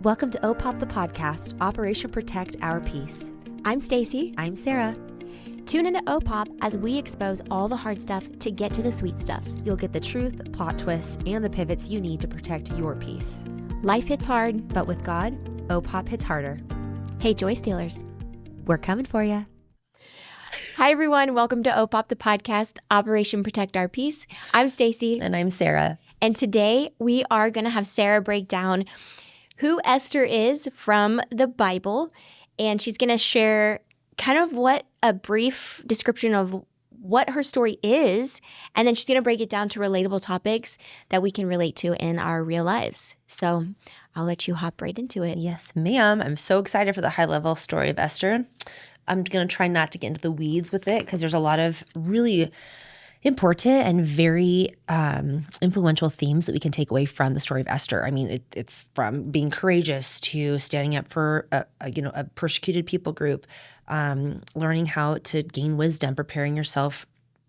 Welcome to O.P.O.P, the podcast, Operation Protect Our Peace. I'm Stacy. I'm Sarah. Tune into O.P.O.P as we expose all the hard stuff to get to the sweet stuff. You'll get the truth, plot twists, and the pivots you need to protect your peace. Life hits hard, but with God, O.P.O.P hits harder. Hey, Joy Stealers. We're coming for you. Hi, everyone. Welcome to O.P.O.P, the podcast, Operation Protect Our Peace. I'm Stacy. And I'm Sarah. And today we are going to have Sarah break down who Esther is from the Bible. And she's going to share kind of what a brief description of what her story is. And then she's going to break it down to relatable topics that we can relate to in our real lives. So I'll let you hop right into it. Yes, ma'am. I'm so excited for the high-level story of Esther. I'm going to try not to get into the weeds with it because there's a lot of really important and very influential themes that we can take away from the story of Esther. I mean, it's from being courageous to standing up for a persecuted people group, learning how to gain wisdom, preparing yourself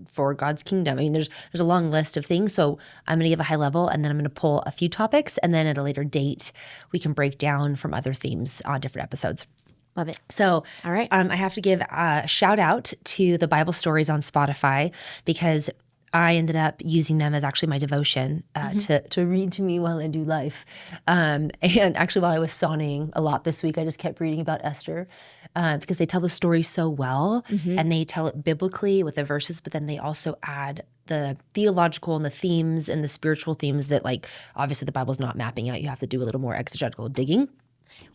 for God's kingdom. I mean, there's a long list of things. So I'm going to give a high level, and then I'm going to pull a few topics, and then at a later date, we can break down from other themes on different episodes. Love it. So, all right. I have to give a shout out to the Bible stories on Spotify because I ended up using them as actually my devotion to read to me while I do life. And actually, while I was sonning a lot this week, I just kept reading about Esther because they tell the story so well, and they tell it biblically with the verses, but then they also add the theological and the themes and the spiritual themes that, like, obviously the Bible's not mapping out. You have to do a little more exegetical digging.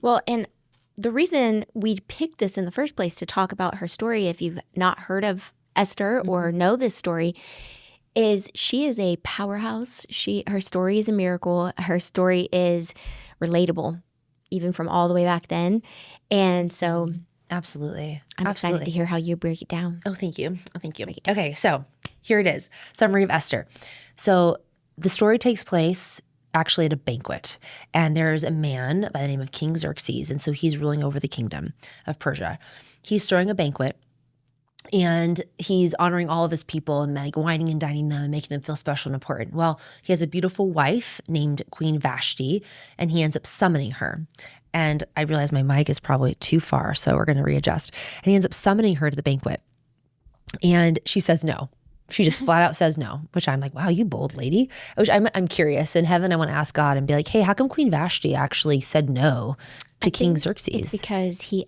Well, and the reason we picked this in the first place to talk about her story, if you've not heard of Esther or know this story, is she is a powerhouse. Her story is a miracle. Her story is relatable, even from all the way back then. And so absolutely. I'm excited to hear how you break it down. Oh, thank you. Okay, so here it is. Summary of Esther. So the story takes place actually at a banquet, and there's a man by the name of King Xerxes, and so he's ruling over the kingdom of Persia. He's throwing a banquet, and he's honoring all of his people and like wining and dining them and making them feel special and important. Well, he has a beautiful wife named Queen Vashti, and he ends up summoning her. And I realize my mic is probably too far, so we're going to readjust. And he ends up summoning her to the banquet, and she says no. She just flat out says no, which I'm like, wow, you bold lady. Which I'm curious. In heaven, I want to ask God and be like, hey, how come Queen Vashti actually said no to King Xerxes? It's because he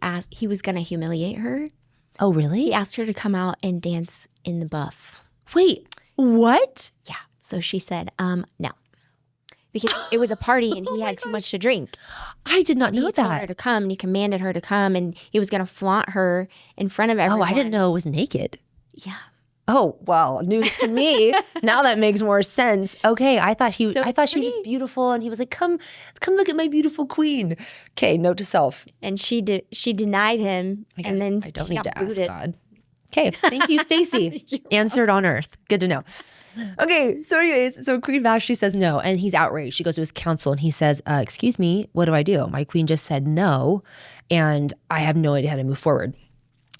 was going to humiliate her. Oh, really? He asked her to come out and dance in the buff. Wait, what? Yeah. So she said, no. Because it was a party and he had too much to drink. I did not know He told her to come, and he commanded her to come, and he was going to flaunt her in front of everyone. Oh, I didn't know it was naked. Yeah. Oh, well, news to me. Now that makes more sense. Okay, I thought she was just beautiful, and he was like, "Come look at my beautiful queen." Okay, note to self. And she denied him, and then I don't need to ask God. Okay, thank you, Stacy. Answered on earth. Good to know. Okay, so anyways, Queen Vashti says no, and he's outraged. She goes to his council, and he says, "Excuse me, what do I do? My queen just said no, and I have no idea how to move forward."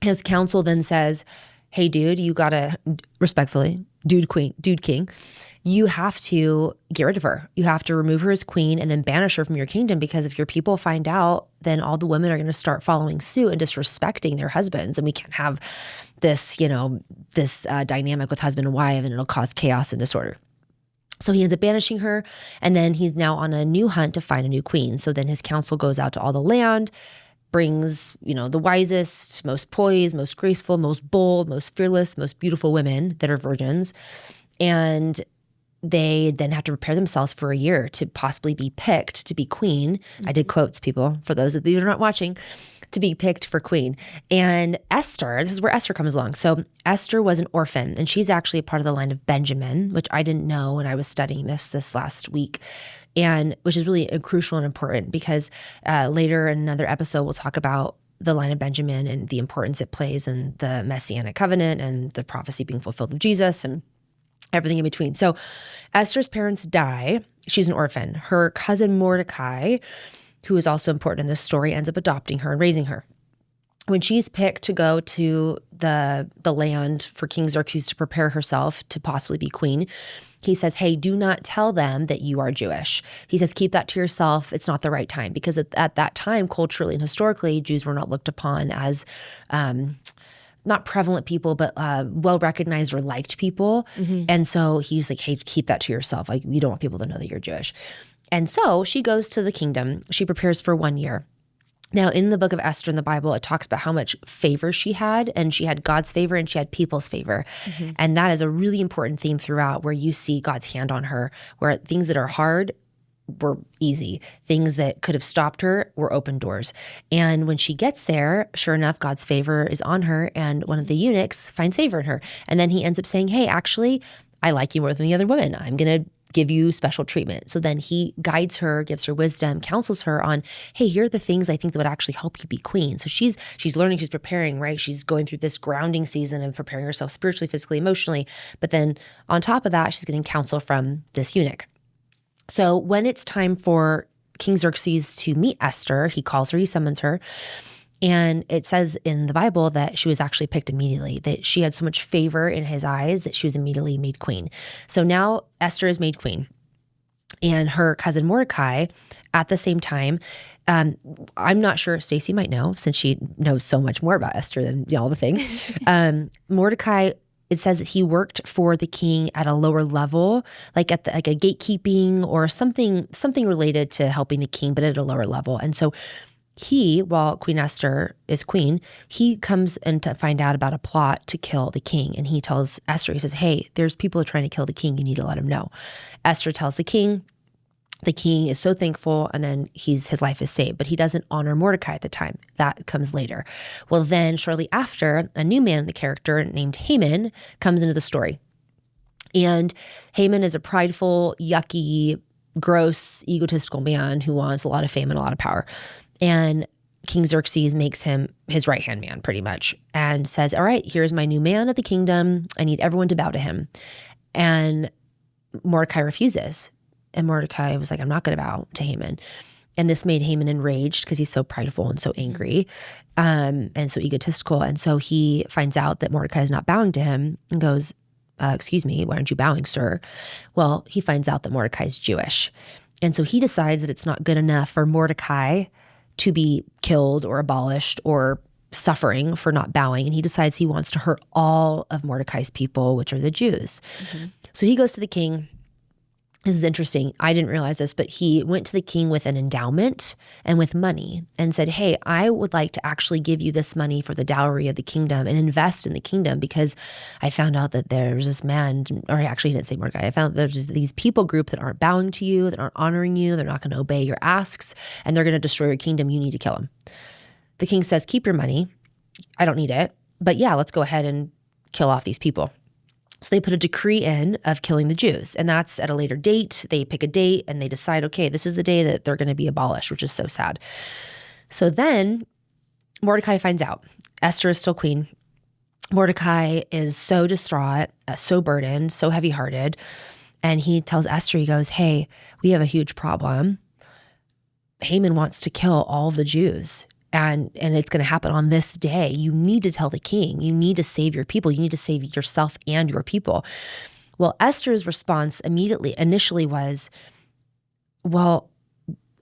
His council then says, hey, dude, you gotta, respectfully, dude king, you have to get rid of her. You have to remove her as queen and then banish her from your kingdom, because if your people find out, then all the women are going to start following suit and disrespecting their husbands. And we can't have this, dynamic with husband and wife, and it'll cause chaos and disorder. So he ends up banishing her, and then he's now on a new hunt to find a new queen. So then his council goes out to all the land, brings, the wisest, most poised, most graceful, most bold, most fearless, most beautiful women that are virgins. And they then have to prepare themselves for a year to possibly be picked to be queen. I did quotes, people, for those of you who are not watching, to be picked for queen. And Esther, this is where Esther comes along. So Esther was an orphan, and she's actually a part of the line of Benjamin, which I didn't know when I was studying this last week. And which is really crucial and important, because later in another episode, we'll talk about the line of Benjamin and the importance it plays in the Messianic covenant and the prophecy being fulfilled of Jesus and everything in between. So Esther's parents die. She's an orphan. Her cousin Mordecai, who is also important in this story, ends up adopting her and raising her. when she's picked to go to the land for King Xerxes to prepare herself to possibly be queen, he says, hey, do not tell them that you are Jewish. He says, keep that to yourself. It's not the right time, because at that time, culturally and historically, Jews were not looked upon as not prevalent people, but well-recognized or liked people. And so he's like, hey, keep that to yourself. Like, you don't want people to know that you're Jewish. And so she goes to the kingdom. She prepares for 1 year. Now, in the book of Esther in the Bible, it talks about how much favor she had, and she had God's favor and she had people's favor. And that is a really important theme throughout, where you see God's hand on her, where things that are hard were easy. Things that could have stopped her were open doors. And when she gets there, sure enough, God's favor is on her, and one of the eunuchs finds favor in her. And then he ends up saying, hey, actually, I like you more than the other women. I'm going to give you special treatment. So then he guides her, gives her wisdom, counsels her on, hey, here are the things I think that would actually help you be queen. So she's learning, she's preparing, right? She's going through this grounding season of preparing herself spiritually, physically, emotionally. But then on top of that, she's getting counsel from this eunuch. So when it's time for King Xerxes to meet Esther, he calls her, he summons her. And it says in the Bible that she was actually picked immediately, that she had so much favor in his eyes that she was immediately made queen. So now Esther is made queen. And her cousin Mordecai, at the same time, I'm not sure, Stacy might know, since she knows so much more about Esther than all the things. Mordecai, it says that he worked for the king at a lower level, like at a gatekeeping or something related to helping the king, but at a lower level. And so he, while Queen Esther is queen, he comes in to find out about a plot to kill the king. And he tells Esther, he says, hey, there's people trying to kill the king. You need to let him know. Esther tells the king. The king is so thankful, and then his life is saved. But he doesn't honor Mordecai at the time. That comes later. Well, then shortly after, a new man in the character named Haman comes into the story. And Haman is a prideful, yucky, gross, egotistical man who wants a lot of fame and a lot of power. And King Xerxes makes him his right-hand man, pretty much, and says, all right, here's my new man at the kingdom. I need everyone to bow to him. And Mordecai refuses. And Mordecai was like, I'm not going to bow to Haman. And this made Haman enraged because he's so prideful and so angry and so egotistical. And so he finds out that Mordecai is not bowing to him and goes, excuse me, why aren't you bowing, sir? Well, he finds out that Mordecai is Jewish. And so he decides that it's not good enough for Mordecai to be killed or abolished or suffering for not bowing. And he decides he wants to hurt all of Mordecai's people, which are the Jews. So he goes to the king. This is interesting. I didn't realize this, but he went to the king with an endowment and with money and said, hey, I would like to actually give you this money for the dowry of the kingdom and invest in the kingdom, because I found out that there's this man, or actually he didn't say Mordecai, I found there's these people group that aren't bowing to you, that aren't honoring you, they're not going to obey your asks, and they're going to destroy your kingdom. You need to kill them. The king says, keep your money. I don't need it. But yeah, let's go ahead and kill off these people. So they put a decree in of killing the Jews, and that's at a later date. They pick a date and they decide, okay, this is the day that they're going to be abolished, which is so sad. So then Mordecai finds out Esther is still queen. Mordecai is so distraught, so burdened, so heavy-hearted. And he tells Esther, he goes, hey, we have a huge problem. Haman wants to kill all of the Jews. And it's going to happen on this day. You need to tell the king. You need to save your people. You need to save yourself and your people. Well, Esther's response initially was, well,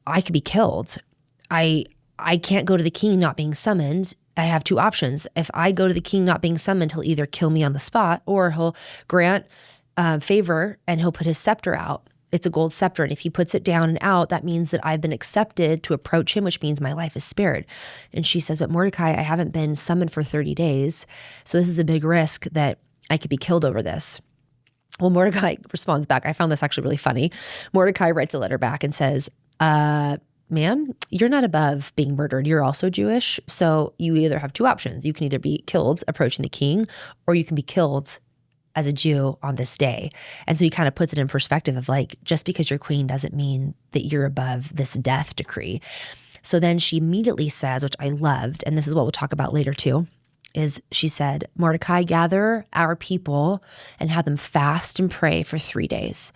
I could be killed. I can't go to the king not being summoned. I have two options. If I go to the king not being summoned, he'll either kill me on the spot, or he'll grant favor and he'll put his scepter out. It's a gold scepter. And if he puts it down and out, that means that I've been accepted to approach him, which means my life is spared. And she says, but Mordecai, I haven't been summoned for 30 days. So this is a big risk that I could be killed over this. Well, Mordecai responds back. I found this actually really funny. Mordecai writes a letter back and says, ma'am, you're not above being murdered. You're also Jewish. So you either have two options. You can either be killed approaching the king, or you can be killed as a Jew on this day. And so he kind of puts it in perspective of like, just because you're queen doesn't mean that you're above this death decree. So then she immediately says, which I loved, and this is what we'll talk about later too, is she said, Mordecai, gather our people and have them fast and pray for 3 days.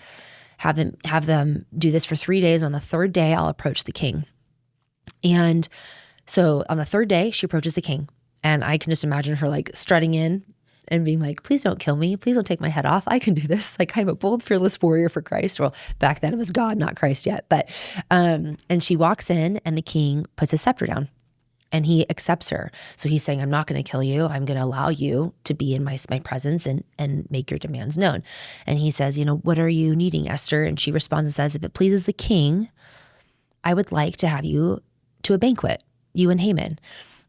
Have them do this for 3 days. On the third day, I'll approach the king. And so on the third day, she approaches the king. And I can just imagine her like strutting in and being like, please don't kill me. Please don't take my head off. I can do this. Like, I'm a bold, fearless warrior for Christ. Well, back then it was God, not Christ yet. But, and she walks in and the king puts his scepter down and he accepts her. So he's saying, I'm not going to kill you. I'm going to allow you to be in my presence and make your demands known. And he says, what are you needing, Esther? And she responds and says, if it pleases the king, I would like to have you to a banquet, you and Haman.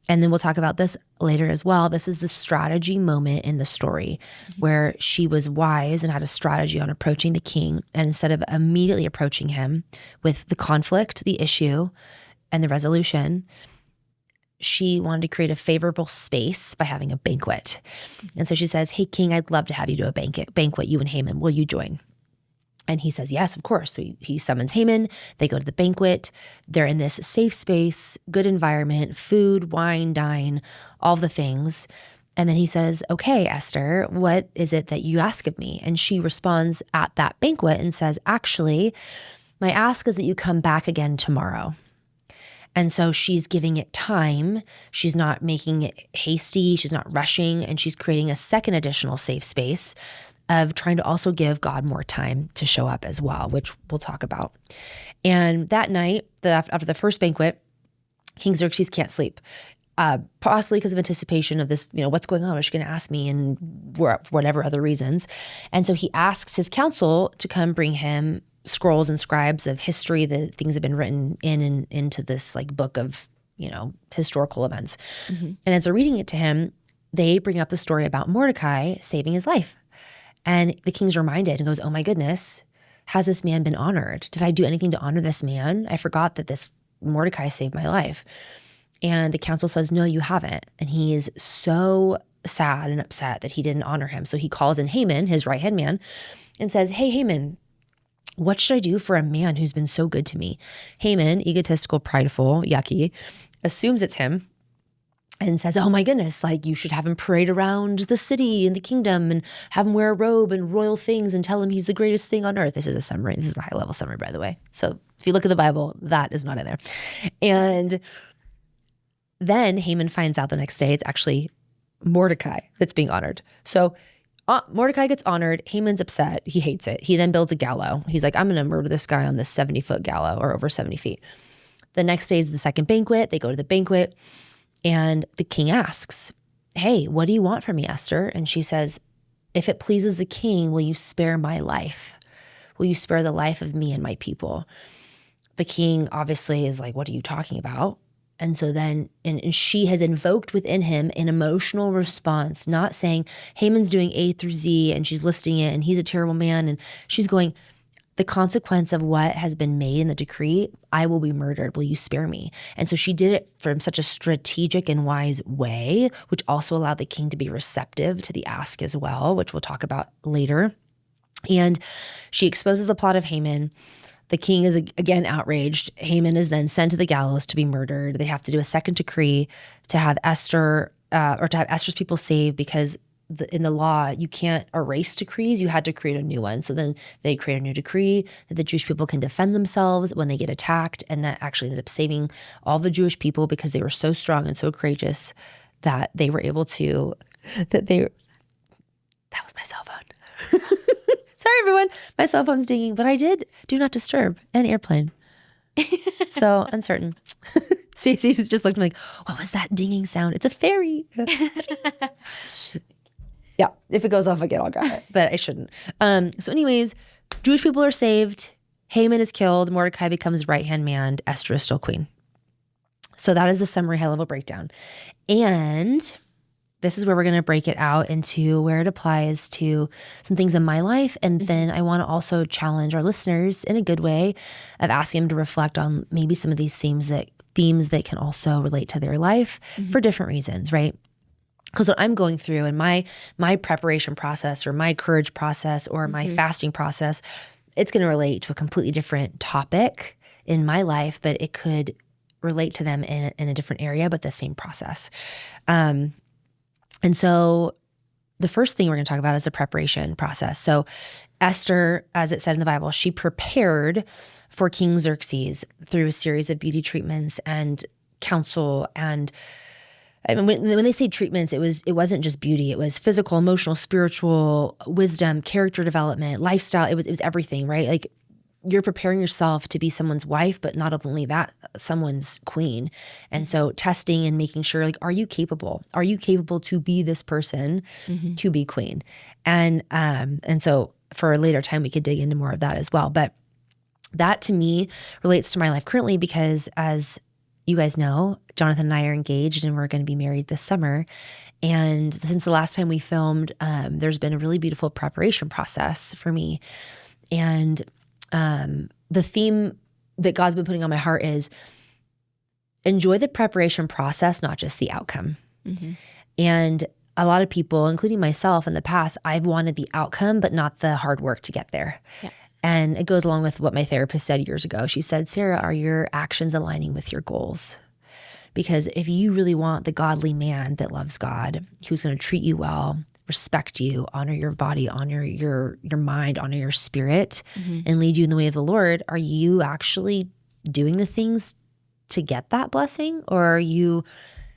And then we'll talk about this later as well. This is the strategy moment in the story where she was wise and had a strategy on approaching the king. And instead of immediately approaching him with the conflict, the issue, and the resolution, she wanted to create a favorable space by having a banquet. And so she says, hey, king, I'd love to have you to a banquet, you and Haman. Will you join? And he says, yes, of course. So he summons Haman. They go to the banquet. They're in this safe space, good environment, food, wine, dine, all the things. And then he says, okay, Esther, what is it that you ask of me? And she responds at that banquet and says, actually, my ask is that you come back again tomorrow. And so she's giving it time. She's not making it hasty. She's not rushing. And she's creating a second additional safe space of trying to also give God more time to show up as well, which we'll talk about. And that night, after the first banquet, King Xerxes can't sleep, possibly because of anticipation of this, what's going on? What's she going to ask me? And whatever other reasons. And so he asks his council to come bring him scrolls and scribes of history, the things have been written into this like book of, historical events. Mm-hmm. And as they're reading it to him, they bring up the story about Mordecai saving his life. And the king's reminded and goes, oh my goodness, has this man been honored? Did I do anything to honor this man? I forgot that this Mordecai saved my life. And the council says, no, you haven't. And he is so sad and upset that he didn't honor him. So he calls in Haman, his right-hand man, and says, hey, Haman, what should I do for a man who's been so good to me? Haman, egotistical, prideful, yucky, assumes it's him. And says, oh my goodness, like you should have him parade around the city and the kingdom and have him wear a robe and royal things and tell him he's the greatest thing on earth. This is a summary. This is a high level summary, by the way. So if you look at the Bible, that is not in there. And then Haman finds out the next day it's actually Mordecai that's being honored. So Mordecai gets honored. Haman's upset. He hates it. He then builds a gallows. He's like, I'm going to murder this guy on this 70-foot gallows or over 70 feet. The next day is the second banquet. They go to the banquet. And the king asks, hey, what do you want from me, Esther? And she says, if it pleases the king, will you spare my life? Will you spare the life of me and my people? The king obviously is like, what are you talking about? And so then, and she has invoked within him an emotional response, not saying Haman's doing A through Z and she's listing it and he's a terrible man. And she's going, the consequence of what has been made in the decree, I will be murdered. Will you spare me? And so she did it from such a strategic and wise way, which also allowed the king to be receptive to the ask as well, which we'll talk about later. And she exposes the plot of Haman. The king is again outraged. Haman is then sent to the gallows to be murdered. They have to do a second decree to have Esther, or to have Esther's people saved because in the law, you can't erase decrees. You had to create a new one. So then they create a new decree that the Jewish people can defend themselves when they get attacked. And that actually ended up saving all the Jewish people because they were so strong and so courageous that they were able to, that was my cell phone. Sorry, everyone. My cell phone's dinging, but I did do not disturb an airplane. So uncertain. Stacey just looked at me like, what was that dinging sound? It's a fairy. Yeah, if it goes off again, I'll grab it, but I shouldn't. So anyways, Jewish people are saved. Haman is killed. Mordecai becomes right-hand man. Esther is still queen. So that is the summary high-level breakdown. And this is where we're going to break it out into where it applies to some things in my life. And then I want to also challenge our listeners in a good way of asking them to reflect on maybe some of these themes that can also relate to their life for different reasons, right? Because what I'm going through in my preparation process or my courage process or my fasting process, it's going to relate to a completely different topic in my life, but it could relate to them in a different area, but the same process. And so the first thing we're going to talk about is the preparation process. So Esther, as it said in the Bible, she prepared for King Xerxes through a series of beauty treatments and counsel and I mean, when they say treatments, it wasn't just beauty. It was physical, emotional, spiritual, wisdom, character development, lifestyle. It was everything, right? Like you're preparing yourself to be someone's wife, but not only that, someone's queen. And so testing and making sure, like, are you capable? Are you capable to be this person, to be queen? And so for a later time, we could dig into more of that as well. But that to me relates to my life currently because as you guys know, Jonathan and I are engaged and we're going to be married this summer. And since the last time we filmed, there's been a really beautiful preparation process for me. And the theme that God's been putting on my heart is enjoy the preparation process, not just the outcome. And a lot of people, including myself in the past, I've wanted the outcome, but not the hard work to get there. Yeah. And it goes along with what my therapist said years ago. She said, Sarah, are your actions aligning with your goals? Because if you really want the godly man that loves God, who's going to treat you well, respect you, honor your body, honor your mind, honor your spirit, and lead you in the way of the Lord, are you actually doing the things to get that blessing? Or are you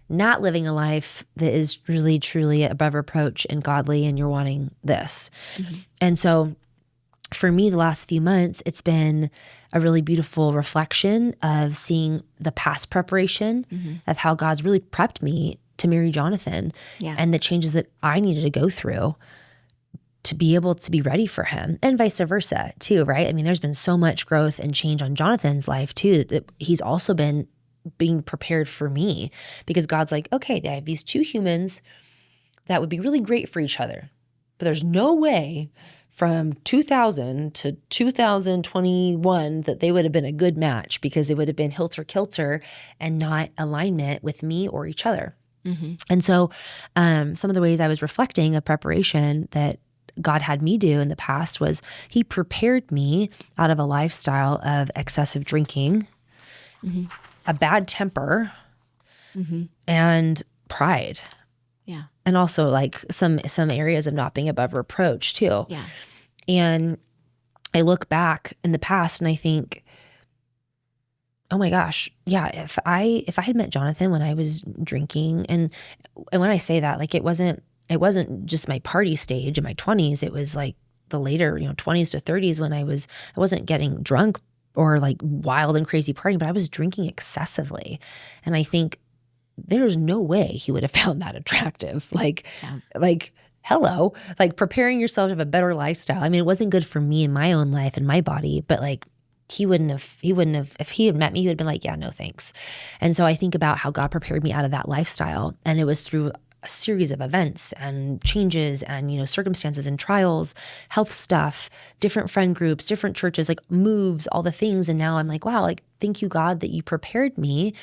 not living a life that is really, truly above reproach and godly and you're wanting this? And so for me, the last few months, it's been a really beautiful reflection of seeing the past preparation of how God's really prepped me to marry Jonathan and the changes that I needed to go through to be able to be ready for him and vice versa too, right? I mean, there's been so much growth and change on Jonathan's life too, that he's also been being prepared for me because God's like, okay, I have these two humans that would be really great for each other, but there's no way from 2000 to 2021 that they would have been a good match because they would have been hilter-kilter and not alignment with me or each other. And so some of the ways I was reflecting of preparation that God had me do in the past was he prepared me out of a lifestyle of excessive drinking, a bad temper, and pride. Yeah. And also like some areas of not being above reproach too. Yeah. And I look back in the past and I think, oh my gosh, yeah, if I had met Jonathan when I was drinking, and when I say that, like it wasn't just my party stage in my 20s, it was like the later, 20s to 30s when I wasn't getting drunk or like wild and crazy partying, but I was drinking excessively. And I think there's no way he would have found that attractive. Like hello, like preparing yourself to have a better lifestyle. I mean, it wasn't good for me in my own life and my body, but like he wouldn't have, if he had met me, he would have been like, yeah, no, thanks. And so I think about how God prepared me out of that lifestyle. And it was through a series of events and changes and, circumstances and trials, health stuff, different friend groups, different churches, like moves, all the things. And now I'm like, wow, like, thank you, God, that you prepared me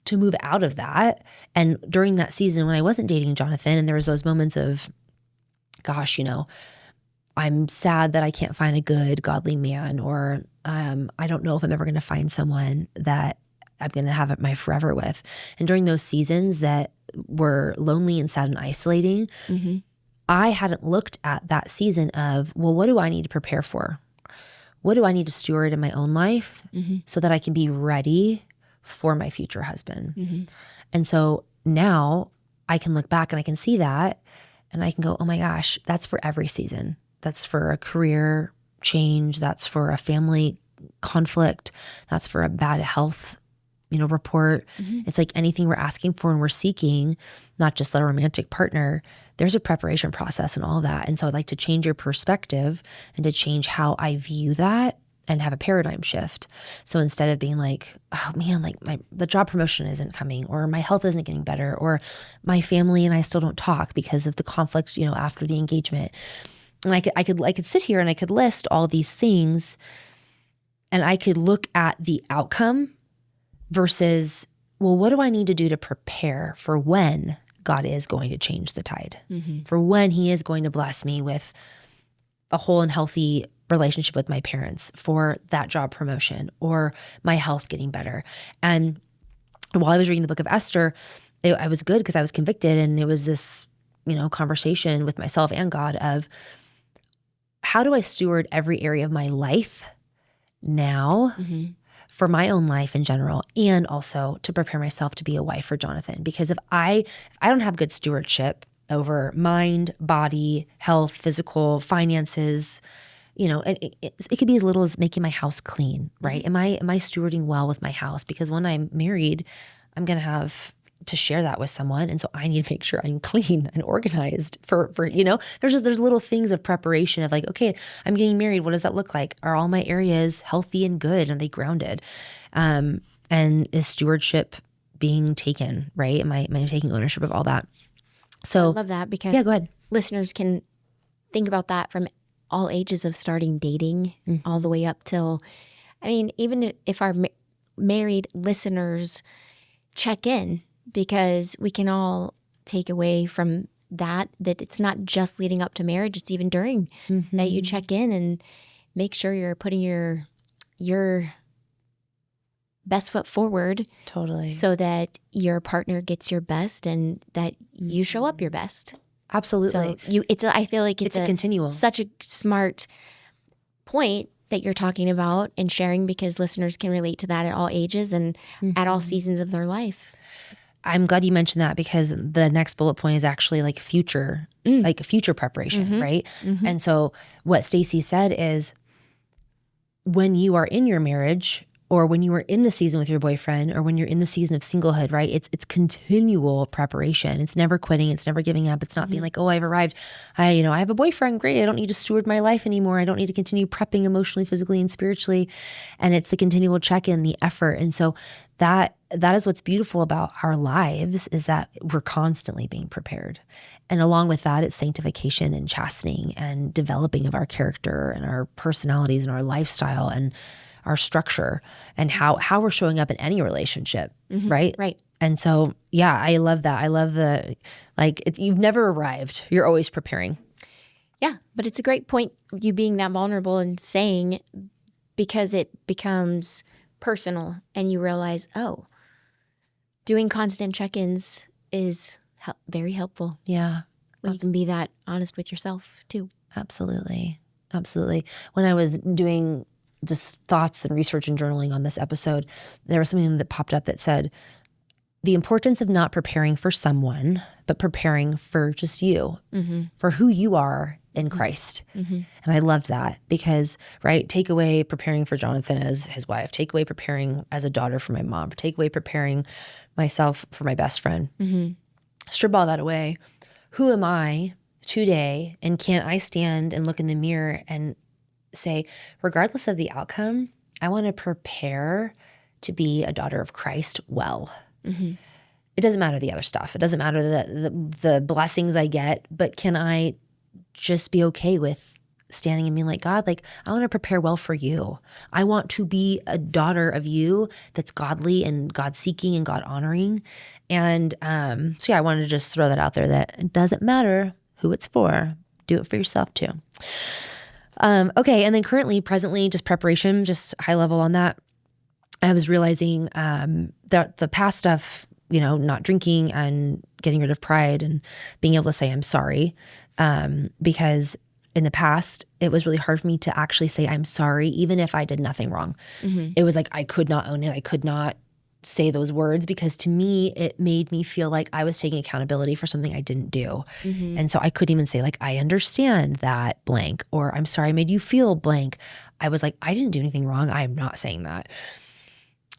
to move out of that. And during that season when I wasn't dating Jonathan and there was those moments of, gosh, I'm sad that I can't find a good godly man, or I don't know if I'm ever going to find someone that I'm going to have my forever with. And during those seasons that were lonely and sad and isolating, I hadn't looked at that season of, well, what do I need to prepare for? What do I need to steward in my own life so that I can be ready for my future husband? And so now I can look back and I can see that and I can go, oh my gosh, that's for every season. That's for a career change. That's for a family conflict. That's for a bad health, report. It's like anything we're asking for and we're seeking, not just a romantic partner, there's a preparation process and all that. And so I'd like to change your perspective and to change how I view that and have a paradigm shift. So instead of being like, oh man, like the job promotion isn't coming, or my health isn't getting better, or my family and I still don't talk because of the conflict, after the engagement. And I could sit here and I could list all these things and I could look at the outcome versus, well, what do I need to do to prepare for when God is going to change the tide, for when he is going to bless me with a whole and healthy relationship with my parents, for that job promotion or my health getting better. And while I was reading the book of Esther, I was good because I was convicted. And it was this, conversation with myself and God of how do I steward every area of my life now for my own life in general, and also to prepare myself to be a wife for Jonathan. Because if I don't have good stewardship over mind, body, health, physical, finances, and it could be as little as making my house clean, right? Am I stewarding well with my house? Because when I'm married, I'm going to have to share that with someone. And so I need to make sure I'm clean and organized for there's little things of preparation of like, okay, I'm getting married. What does that look like? Are all my areas healthy and good? Are they grounded? And is stewardship being taken, right? Am I taking ownership of all that? So I love that because yeah, go ahead. Listeners can think about that from all ages of starting dating all the way up till, even if our married listeners check in, because we can all take away from that it's not just leading up to marriage, it's even during that you check in and make sure you're putting your best foot forward. Totally. So that your partner gets your best and that you show up your best. Absolutely. So I feel like it's a continuum. Such a smart point that you're talking about and sharing, because listeners can relate to that at all ages and at all seasons of their life. I'm glad you mentioned that, because the next bullet point is actually like future preparation, right? And so what Stacy said is, when you are in your marriage, or when you are in the season with your boyfriend, or when you're in the season of singlehood, right? It's continual preparation. It's never quitting. It's never giving up. It's not being like, oh, I've arrived. I have a boyfriend. Great. I don't need to steward my life anymore. I don't need to continue prepping emotionally, physically, and spiritually. And it's the continual check-in, the effort. And so that is what's beautiful about our lives, is that we're constantly being prepared. And along with that, it's sanctification and chastening and developing of our character and our personalities and our lifestyle and our structure and how we're showing up in any relationship, right? Right. And so, yeah, I love that. I love you've never arrived. You're always preparing. Yeah, but it's a great point, you being that vulnerable and saying, because it becomes personal and you realize, oh, doing constant check-ins is very helpful. Yeah. When you can be that honest with yourself too. Absolutely. Absolutely. When I was doing just thoughts and research and journaling on this episode, there was something that popped up that said, the importance of not preparing for someone, but preparing for just you, for who you are in Christ. And I loved that because, right, take away preparing for Jonathan as his wife, take away preparing as a daughter for my mom, take away preparing myself for my best friend. Strip all that away. Who am I today? And can I stand and look in the mirror and say, regardless of the outcome, I want to prepare to be a daughter of Christ well. It doesn't matter the other stuff. It doesn't matter the blessings I get, but can I just be okay with standing and being like, God, I want to prepare well for you. I want to be a daughter of you that's godly and God-seeking and God-honoring. And so yeah, I wanted to just throw that out there, that it doesn't matter who it's for. Do it for yourself too. Okay, and then presently, just preparation, just high level on that. I was realizing that the past stuff, not drinking and getting rid of pride and being able to say I'm sorry, because in the past, it was really hard for me to actually say I'm sorry, even if I did nothing wrong. It was like I could not own it. I could not say those words, because to me, it made me feel like I was taking accountability for something I didn't do. And so I couldn't even say I understand that blank, or I'm sorry I made you feel blank. I was like, I didn't do anything wrong. I am not saying that.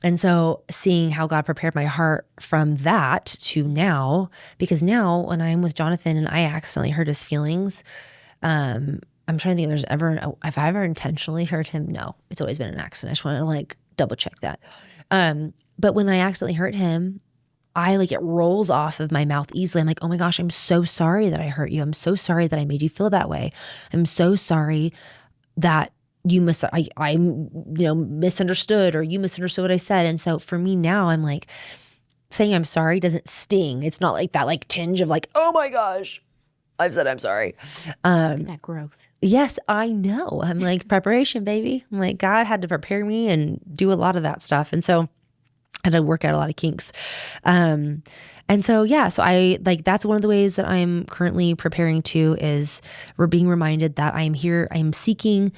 And so seeing how God prepared my heart from that to now, because now when I'm with Jonathan and I accidentally hurt his feelings, I'm trying to think if I ever intentionally hurt him. No, it's always been an accident. I just want to double check that. But when I accidentally hurt him, it rolls off of my mouth easily. I'm like, oh my gosh, I'm so sorry that I hurt you. I'm so sorry that I made you feel that way. I'm so sorry that I misunderstood, or you misunderstood what I said. And so for me now, I'm like, saying I'm sorry doesn't sting. It's not like that tinge of oh my gosh, I've said I'm sorry. That growth. Yes, I know. I'm like, preparation, baby. I'm like, God had to prepare me and do a lot of that stuff. And so I had to work out a lot of kinks. And so, yeah, so I that's one of the ways that I'm currently preparing to is we're being reminded that I'm here, I'm seeking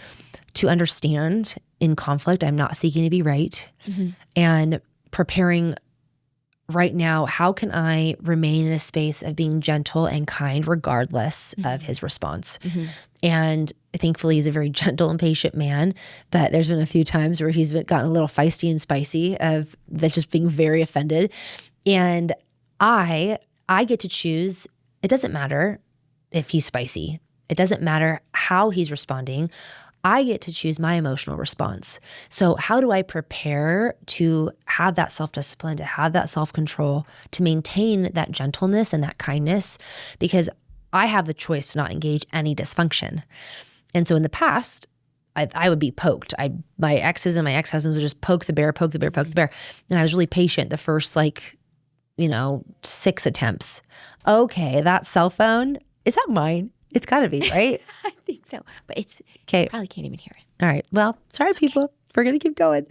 to understand in conflict, I'm not seeking to be right, and preparing right now, how can I remain in a space of being gentle and kind regardless of his response? And thankfully, he's a very gentle and patient man, but there's been a few times where he's gotten a little feisty and spicy of that's just being very offended. And I get to choose. It doesn't matter if he's spicy. It doesn't matter how he's responding. I get to choose my emotional response. So how do I prepare to have that self-discipline, to have that self-control, to maintain that gentleness and that kindness? Because I have the choice to not engage any dysfunction. And so in the past, I would be poked. My exes and my ex-husbands would just poke the bear, poke the bear, poke the bear. And I was really patient the first 6 attempts. Okay, that cell phone, is that mine? It's got to be, right? I think so. But it's okay. Probably can't even hear it. All right. Well, sorry, people. We're going to keep going.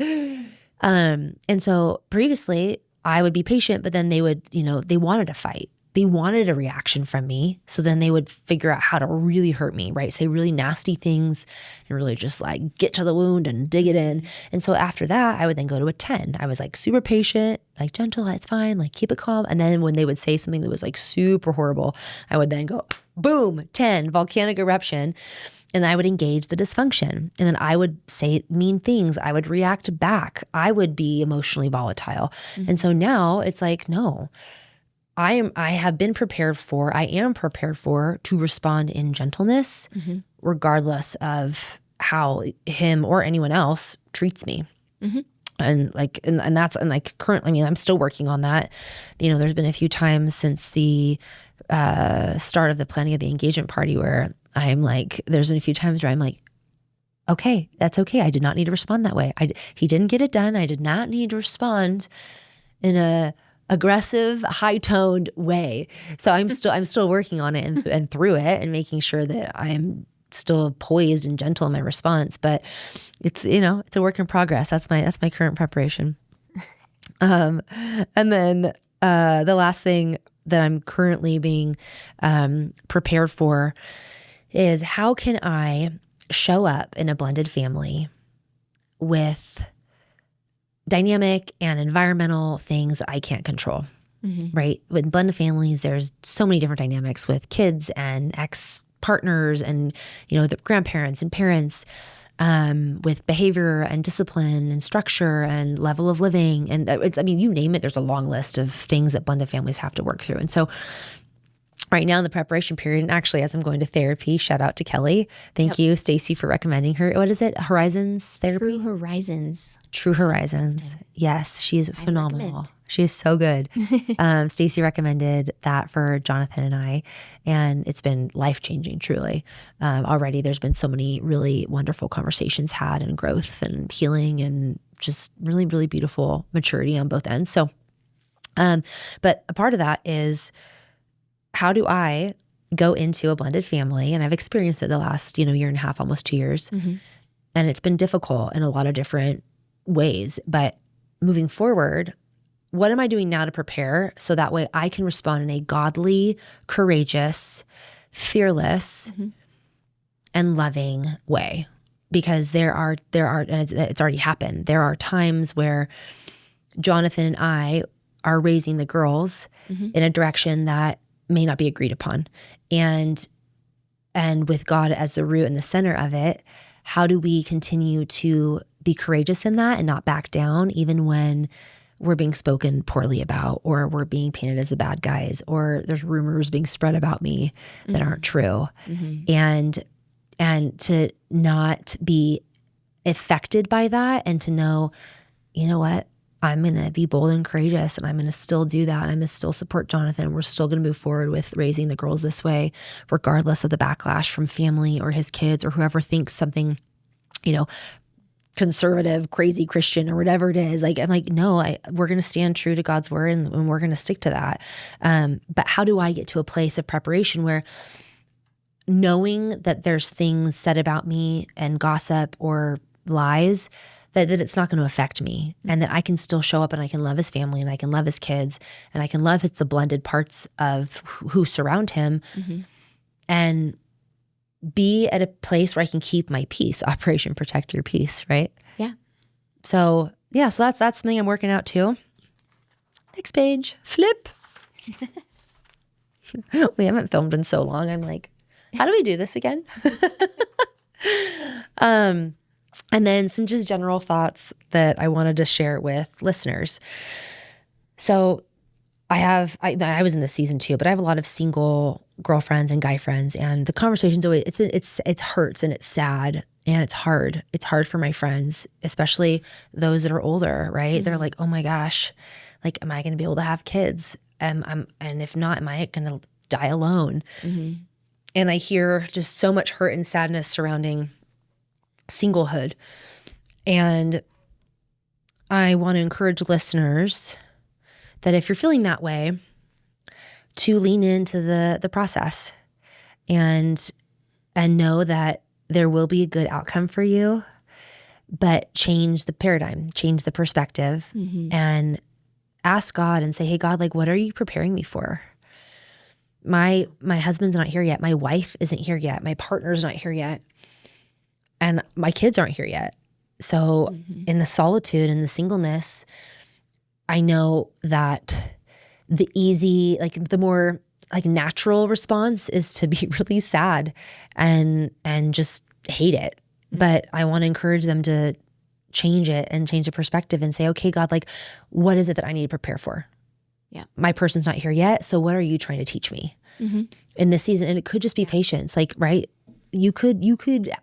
And so previously I would be patient, but then they would, they wanted to fight. They wanted a reaction from me. So then they would figure out how to really hurt me, right? Say really nasty things and really just get to the wound and dig it in. And so after that, I would then go to a 10. I was super patient, gentle, it's fine, keep it calm. And then when they would say something that was super horrible, I would then go, boom, 10, volcanic eruption. And I would engage the dysfunction. And then I would say mean things. I would react back. I would be emotionally volatile. And so now it's no. I am prepared for to respond in gentleness, regardless of how him or anyone else treats me. And that's currently, I'm still working on that. There's been a few times since the start of the planning of the engagement party where there's been a few times where I'm okay, that's okay. I did not need to respond that way. He didn't get it done. I did not need to respond in a aggressive, high-toned way. So I'm still working on it and through it and making sure that I'm still poised and gentle in my response. But it's it's a work in progress. That's my current preparation. And then the last thing that I'm currently being prepared for is how can I show up in a blended family with dynamic and environmental things that I can't control, right? With blended families, there's so many different dynamics with kids and ex-partners and, the grandparents and parents, with behavior and discipline and structure and level of living. And you name it, there's a long list of things that blended families have to work through. And so right now in the preparation period, and actually as I'm going to therapy, shout out to Kelly. Thank you, Stacy, for recommending her. What is it? Horizons Therapy? True Horizons. Yes, she's phenomenal. She is so good. Stacy recommended that for Jonathan and I, and it's been life-changing, truly. Already there's been so many really wonderful conversations had and growth and healing and just really, really beautiful maturity on both ends. So, but a part of that is, how do I go into a blended family? And I've experienced it the last, year and a half, almost 2 years. And it's been difficult in a lot of different ways. But moving forward, what am I doing now to prepare so that way I can respond in a godly, courageous, fearless, and loving way? Because there are, and it's already happened. There are times where Jonathan and I are raising the girls in a direction that may not be agreed upon. And with God as the root and the center of it, how do we continue to be courageous in that and not back down even when we're being spoken poorly about, or we're being painted as the bad guys, or there's rumors being spread about me that aren't true. And to not be affected by that, and to know, what? I'm going to be bold and courageous, and I'm going to still do that. I'm going to still support Jonathan. We're still going to move forward with raising the girls this way, regardless of the backlash from family or his kids or whoever thinks something, conservative, crazy Christian or whatever it is. No, we're going to stand true to God's word, and we're going to stick to that. But how do I get to a place of preparation where, knowing that there's things said about me and gossip or lies, that it's not going to affect me, and that I can still show up and I can love his family and I can love his kids and I can love the blended parts of who surround him, and be at a place where I can keep my peace. Operation Protect Your Peace, right? Yeah. So yeah, so that's something I'm working out too. Next page, flip. We haven't filmed in so long. I'm like, how do we do this again? And then some just general thoughts that I wanted to share with listeners. So I was in this season too, but I have a lot of single girlfriends and guy friends, and the conversation's always, it hurts and it's sad and it's hard. It's hard for my friends, especially those that are older, right? Mm-hmm. They're like, oh my gosh, like, am I going to be able to have kids? And if not, am I going to die alone? Mm-hmm. And I hear just so much hurt and sadness surrounding singlehood. And I want to encourage listeners that if you're feeling that way, to lean into the process and know that there will be a good outcome for you, but change the paradigm, change the perspective, mm-hmm. and ask God and say, hey, God, like, what are you preparing me for? My husband's not here yet. My wife isn't here yet. My partner's not here yet. And my kids aren't here yet. So mm-hmm. in the solitude and the singleness, I know that the easy, like the more like natural response is to be really sad and just hate it. Mm-hmm. But I want to encourage them to change it and change the perspective and say, okay, God, like, what is it that I need to prepare for? Yeah. My person's not here yet. So what are you trying to teach me mm-hmm. in this season? And it could just be patience, like, right? You could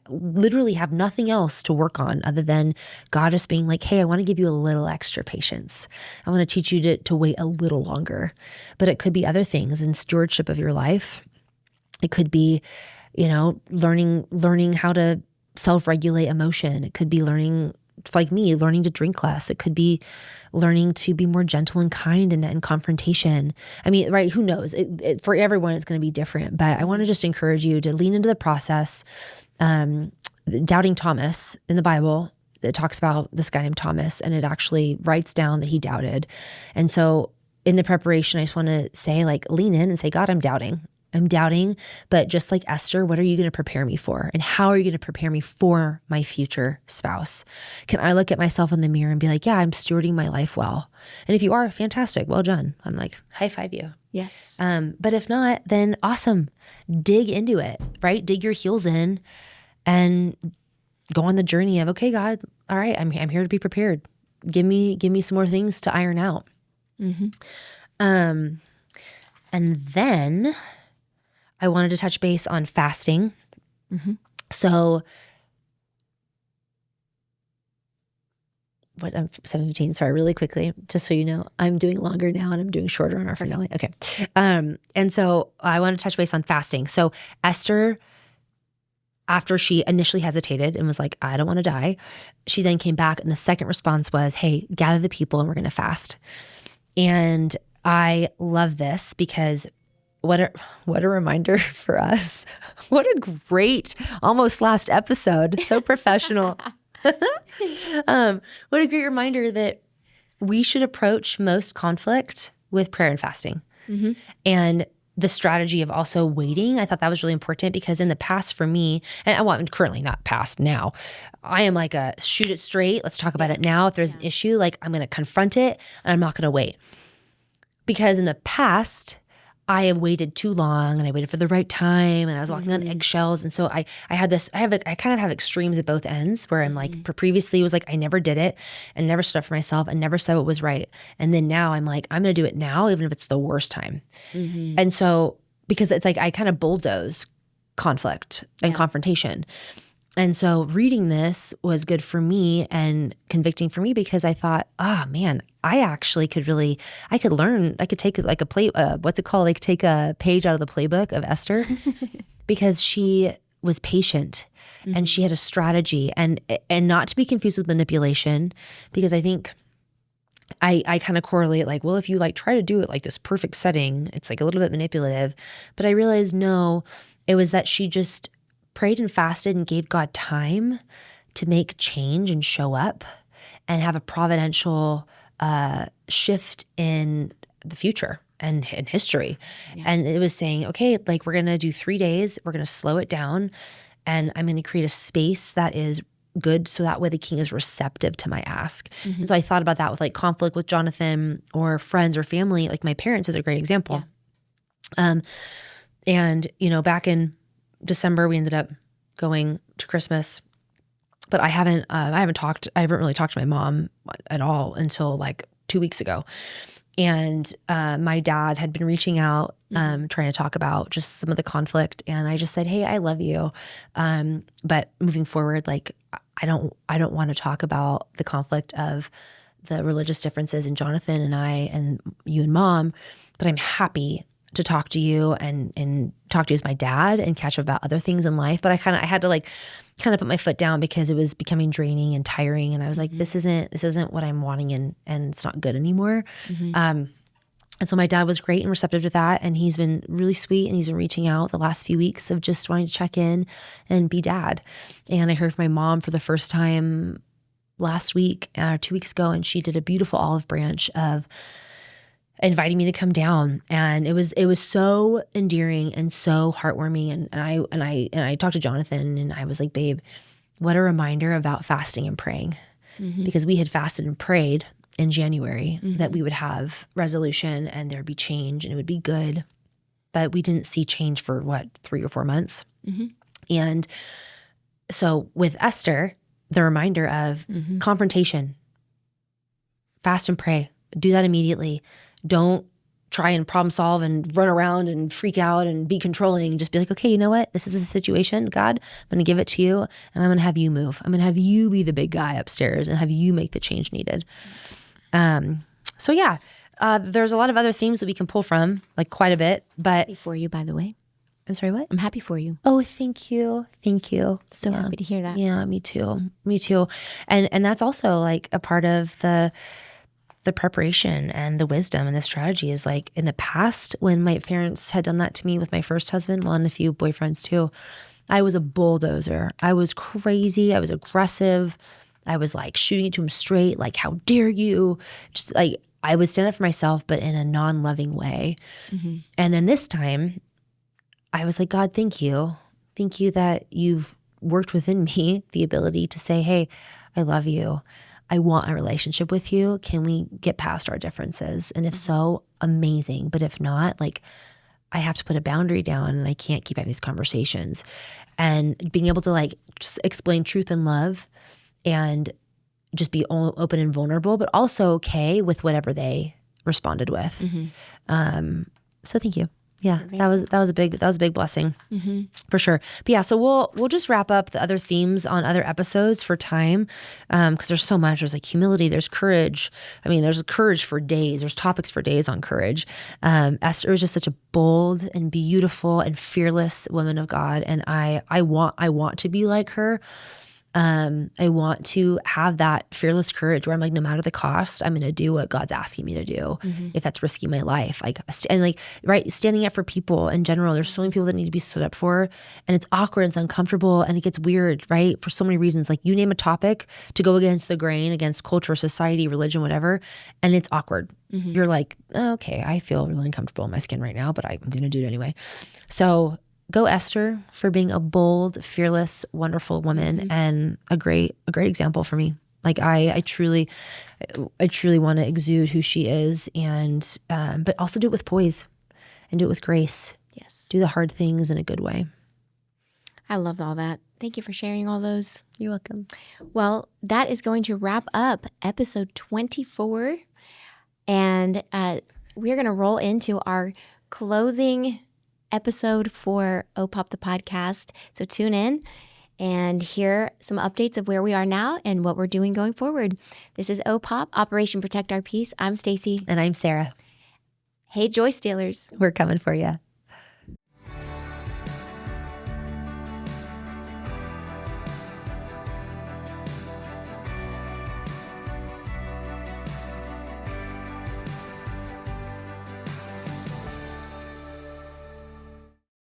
literally have nothing else to work on other than God just being like, hey, I want to give you a little extra patience. I want to teach you to wait a little longer. But it could be other things in stewardship of your life. It could be, learning how to self-regulate emotion. It could be learning to drink less. It could be learning to be more gentle and kind in confrontation. I mean, right, who knows? For everyone, it's going to be different. But I want to just encourage you to lean into the process. Doubting Thomas in the Bible, it talks about this guy named Thomas, and it actually writes down that he doubted. And so in the preparation, I just want to say, like, lean in and say, God, I'm doubting. But just like Esther, what are you going to prepare me for? And how are you going to prepare me for my future spouse? Can I look at myself in the mirror and be like, yeah, I'm stewarding my life well? And if you are, fantastic, well done. I'm like, high five you. Yes. But if not, then awesome. Dig into it, right? Dig your heels in and go on the journey of, okay, God, all right, I'm here to be prepared. Give me some more things to iron out. Mm-hmm. And then I wanted to touch base on fasting. Mm-hmm. So, I'm 17, sorry, really quickly, just so you know, I'm doing longer now and I'm doing shorter on our finale. Okay. And so I want to touch base on fasting. So Esther, after she initially hesitated and was like, I don't want to die, she then came back and the second response was, hey, gather the people and we're going to fast. And I love this because what a reminder for us. What a great almost last episode. So professional. What a great reminder that we should approach most conflict with prayer and fasting. Mm-hmm. And the strategy of also waiting, I thought that was really important because in the past for me, and I'm currently not past now, I am like a shoot it straight. Let's talk about it now. If there's an issue, like I'm going to confront it and I'm not going to wait. Because in the past, I have waited too long and I waited for the right time and I was walking on eggshells. And so I kind of have extremes at both ends where I'm like, previously it was like, I never did it and never stood up for myself and never said what was right. And then now I'm like, I'm going to do it now, even if it's the worst time. Mm-hmm. And so, because it's like, I kind of bulldoze conflict and confrontation. And so reading this was good for me and convicting for me because I thought, oh man, I could learn, I could take like take a page out of the playbook of Esther because she was patient and she had a strategy and not to be confused with manipulation, because I think I kind of correlate like, well, if you like try to do it like this perfect setting, it's like a little bit manipulative, but I realized no, it was that she just prayed and fasted and gave God time to make change and show up and have a providential shift in the future and history. Yeah. And it was saying, okay, like we're going to do 3 days. We're going to slow it down. And I'm going to create a space that is good so that way the king is receptive to my ask. And so I thought about that with like conflict with Jonathan or friends or family. Like my parents is a great example. Yeah. And, back in December, we ended up going to Christmas, but I haven't really talked to my mom at all until like 2 weeks ago. And my dad had been reaching out, trying to talk about just some of the conflict. And I just said, hey, I love you. But moving forward, like, I don't want to talk about the conflict of the religious differences in Jonathan and I and you and mom, but I'm happy to talk to you and talk to you as my dad and catch up about other things in life. But I had to like kind of put my foot down because it was becoming draining and tiring. And I was like, this isn't what I'm wanting and it's not good anymore. And so my dad was great and receptive to that. And he's been really sweet and he's been reaching out the last few weeks of just wanting to check in and be dad. And I heard from my mom for the first time last week or 2 weeks ago, and she did a beautiful olive branch of inviting me to come down. And it was so endearing and so heartwarming. And I talked to Jonathan and I was like, babe, what a reminder about fasting and praying. Because we had fasted and prayed in January that we would have resolution and there'd be change and it would be good. But we didn't see change for 3 or 4 months. And so with Esther, the reminder of confrontation, fast and pray, do that immediately. Don't try and problem solve and run around and freak out and be controlling. Just be like, okay, you know what? This is the situation. God, I'm going to give it to you and I'm going to have you move. I'm going to have you be the big guy upstairs and have you make the change needed. So yeah, there's a lot of other themes that we can pull from, like quite a bit, but happy for you, by the way. I'm sorry, what? I'm happy for you. Oh, thank you. Thank you. So happy to hear that. Yeah, me too. Me too. And that's also like a part of the preparation and the wisdom and the strategy is like in the past when my parents had done that to me with my first husband, well, and a few boyfriends too, I was a bulldozer. I was crazy. I was aggressive. I was like shooting it to him straight. Like, how dare you? Just like, I would stand up for myself, but in a non-loving way. And then this time I was like, God, thank you. Thank you that you've worked within me the ability to say, hey, I love you. I want a relationship with you. Can we get past our differences? And if so, amazing. But if not, like I have to put a boundary down and I can't keep having these conversations. And being able to like just explain truth and love and just be open and vulnerable, but also okay with whatever they responded with. So thank you. Yeah, that was a big blessing for sure. But yeah, so we'll just wrap up the other themes on other episodes for time, because there's so much. There's like humility, there's courage. I mean, there's courage for days. There's topics for days on courage. Esther was just such a bold and beautiful and fearless woman of God, and I want to be like her. I want to have that fearless courage where I'm like, no matter the cost, I'm going to do what God's asking me to do. If that's risking my life, standing up for people in general. There's so many people that need to be stood up for, and it's awkward, it's uncomfortable, and it gets weird, right? For so many reasons. Like you name a topic to go against the grain, against culture, society, religion, whatever, and it's awkward. You're like, oh, okay, I feel really uncomfortable in my skin right now, but I'm going to do it anyway. So go Esther for being a bold, fearless, wonderful woman and a great example for me. Like I truly want to exude who she is, and but also do it with poise and do it with grace. Yes. Do the hard things in a good way. I love all that. Thank you for sharing all those. You're welcome. Well, that is going to wrap up episode 24. And we're going to roll into our closing episode for O.P.O.P the podcast. So tune in and hear some updates of where we are now and what we're doing going forward. This is O.P.O.P, Operation Protect Our Peace. I'm Stacy. And I'm Sarah. Hey, Joy Stealers. We're coming for you.